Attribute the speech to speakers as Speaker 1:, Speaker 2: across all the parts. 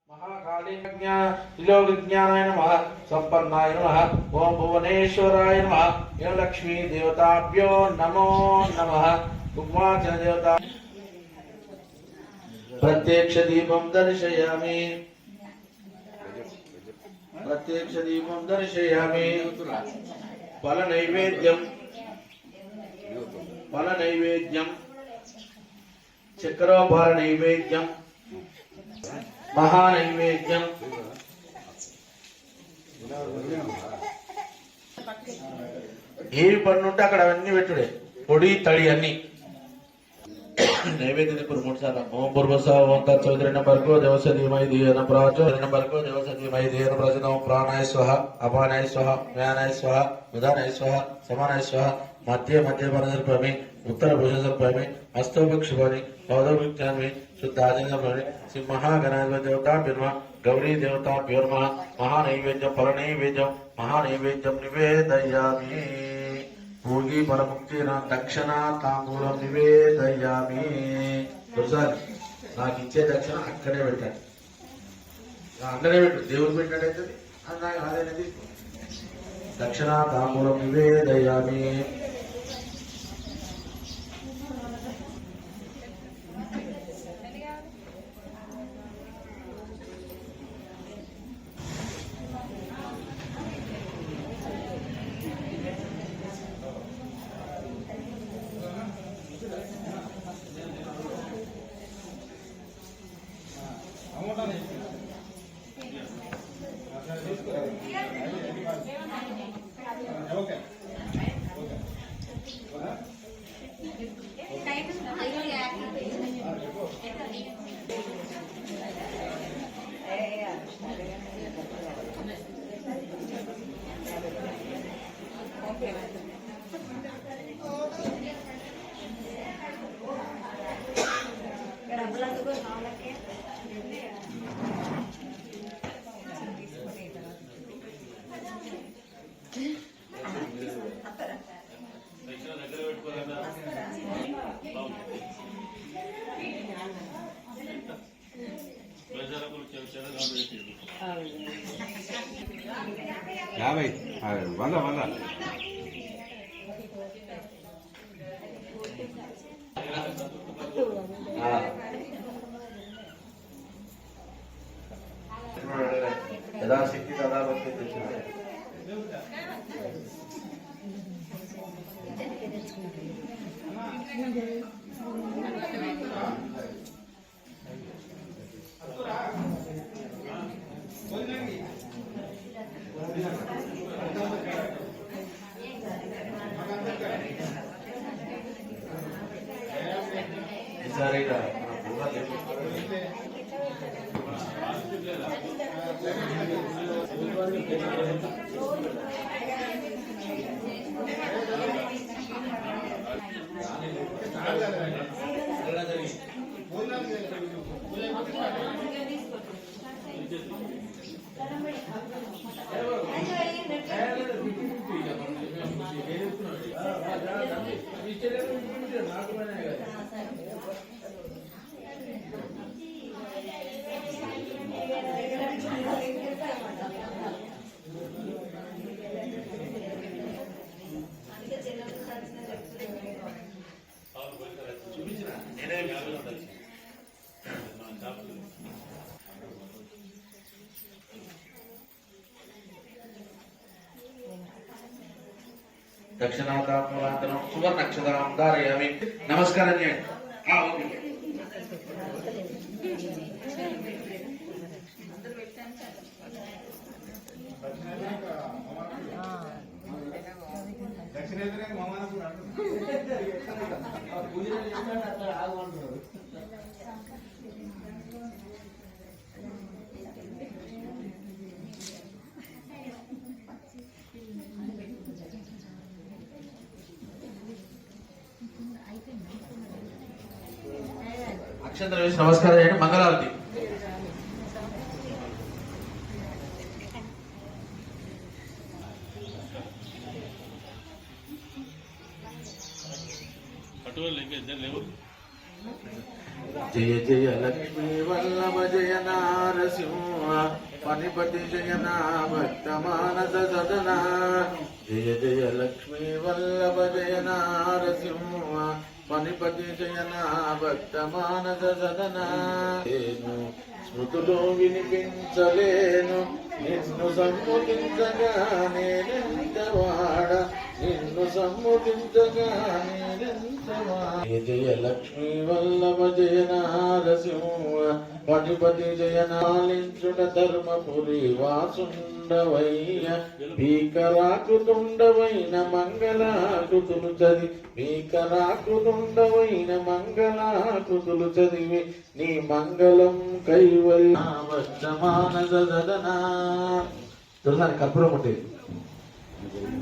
Speaker 1: महाकालीज्ञानाय नमः संपन्नाय नमः ओम भुवनेश्वराय नमः एवं लक्ष्मी देवताभ्यो नमो नमः उग्माचन देवता प्रत्यक्ष दीपं दर्शयामि फल नैवेद्यम चक्रोभार नैवेद्यम महानैवेद्यम ఏవి పన్నుంటే అక్కడ అవన్నీ పెట్టుడే పొడి తడి అన్ని నైవేద్యం ఇప్పుడు 3 సార్లు ఓం భూర్భువః ఓం తత్సవితుర్వరేణ్యం భర్గో దేవస్య ధీమహి ధియో యో ప్రచోదయాత్ భర్గో దేవస్య ధీమహి ధియో యో ప్రచోదయాత్ ప్రాణాయ స్వః అపానాయ స్వః వ్యానాయ స్వః ఉదానాయ స్వః సమానాయ స్వః మధ్య పరదర్పమి ఉత్తర భుజసర్పమి హస్తోపక్షిపాని పౌదోపక్షామి शुद्धाजनमणि श्री महागणाधिपति देवताभ्यो नमः गौरी देवताभ्यो नमः महानैवेद्यं फलनैवेद्यं महानैवेद्यं निवेदयामि भोगी परमुक्तिना दक्षिणा तांबूलं निवेदयामि दुर्साరి నాకు ఇచ్చే దక్షిణ అక్కడే పెట్టండి అక్కడే పెట్టు దేవుడు పెట్టినట్టయితే అదేనా తీసుకో దక్షిణ తాంబూలం నివేదయామి
Speaker 2: क्या भाई वाला वाला
Speaker 1: यदाशक्ति तदा भक्ति दक्षिणातांबूलांतरं सुवर्णक्षतां धारयामि नमस्कारं చేయండి
Speaker 2: దక్షిణేతరే మమానపుడు పూజ చేస్తాడు అట్లా ఆగమంటారు
Speaker 1: అక్షంతలు వేసి నమస్కారం చేయండి మంగళారతి
Speaker 3: అటు లేవు
Speaker 1: జయ జయ లక్ష్మీ వల్లభ జయ నారసింహ పనిపతి జయ నా భక్త మానస సదన జయ జయ లక్ష్మీ వల్లభ జయ నారసింహ పనిపతి జయ నా భక్త మానస సదన స్మృతులో వినిపించలేను నిన్ను సమ్ముఖించగా నేనెంతవాడ నిన్ను సమ్ముఖించగా నేనెంతవాడ జయ జయ లక్ష్మీ వల్లభ జయ నారసింహ పతిపతి జయ నాలించుట ధర్మపురి వాసుండవయ్య భీకరాకుతుండవైన మంగళాకృతులు చదివి భీకరాకుతుండవైన మంగళాకృతులు చదివి నీ మంగళం కైవల్య మానస సదనా దొరసాని కర్పూరం ఉంటుంది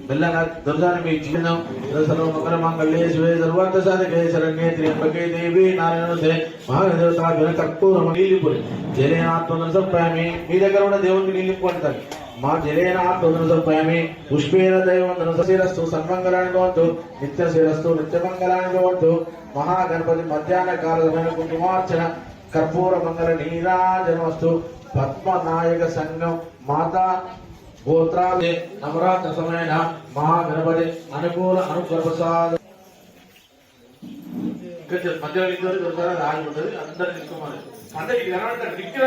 Speaker 1: మెల్లగా దొరసాని మీ చిహ్నం సర్వ మంగళ మంగళ్యే శివే సర్వార్థ సాధకే శరణ్యే త్ర్యంబకే దేవి నారాయణే మహాదేవత కర్పూరం నీలిపురి జలేనాత్మను సంపామి మీ దగ్గర ఉన్న దేవునికి నీలింపు అంటారు మా జలేనాత్మను సంపామి పుష్పేన దైవం శిరస్సు సన్మంగళాన్ని భవంతు నిత్య శిరస్సు నిత్యమంగళాన్ని భవంతు మహాగణపతి మధ్యాహ్న కాల సమయ కుంకుమార్చన కర్పూర మంగళ నీరాజనమస్తు పద్మనాయక సంఘం మాతా గోత్రాదే నవరాత్రి సమయన మహాగణపతి అనుకూల అనుప్రసాద మధ్యలో రాగి ఉంటుంది అందరు తీసుకోమని అందరికి ఇక్కడ